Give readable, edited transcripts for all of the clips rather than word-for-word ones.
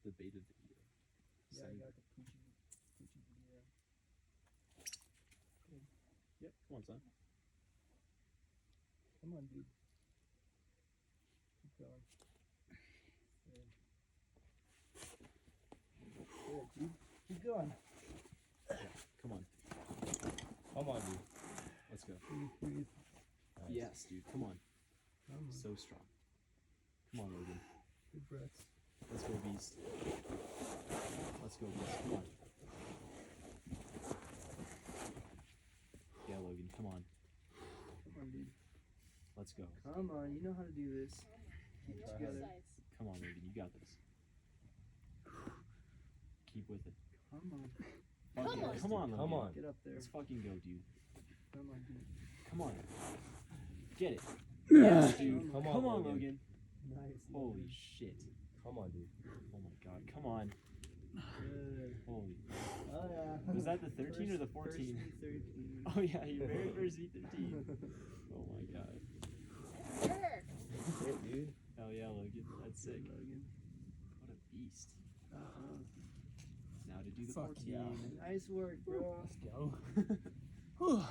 the beta video. Yeah, I got the Poochie video. Good. Yep, come on, son. Come on, dude. Keep going. Good. Good, dude. Keep going. Yeah, come on. Come on, dude. Let's go. Breathe. Nice. Yes, dude, come on. Come on. So strong. Come on, Logan. Good breaths. Let's go, Beast. Let's go, Beast. Come on. Yeah, Logan, come on. Come on, dude. Let's go. Come on, you know how to do this. Keep it together. Come on, Logan, you got this. Keep with it. Come on. Come on, come on, Logan. Come on. Get up there. Let's fucking go, dude. Come on, dude. Come on. Get it. Yeah. Yes, dude. Come Come on, on, Logan. Logan. Nice. Holy shit. Come on, dude. Oh my god. Come on. Good. Holy. Oh, yeah. Was that the 13 or the 14? First V13. Oh yeah, your very first V13. Oh my god. Shit, dude. Hell yeah, Logan. That's sick. Logan. What a beast. Uh-huh. Now to do the Fuck 14. yeah. Nice work, bro. Let's go. Oh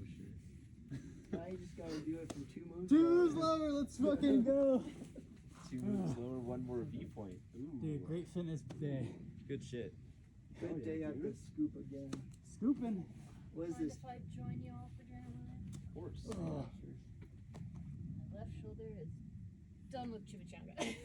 shit. Now you just gotta do it from 2 moves. Dude, lower. lower, let's fucking go. 2 moves lower, 1 more V point. Ooh. Dude, great fitness day. Good shit. Good day at the scoop again. Scooping. What is this? If I join you all for adrenaline, Of course. Oh. my left shoulder is done with chimichanga.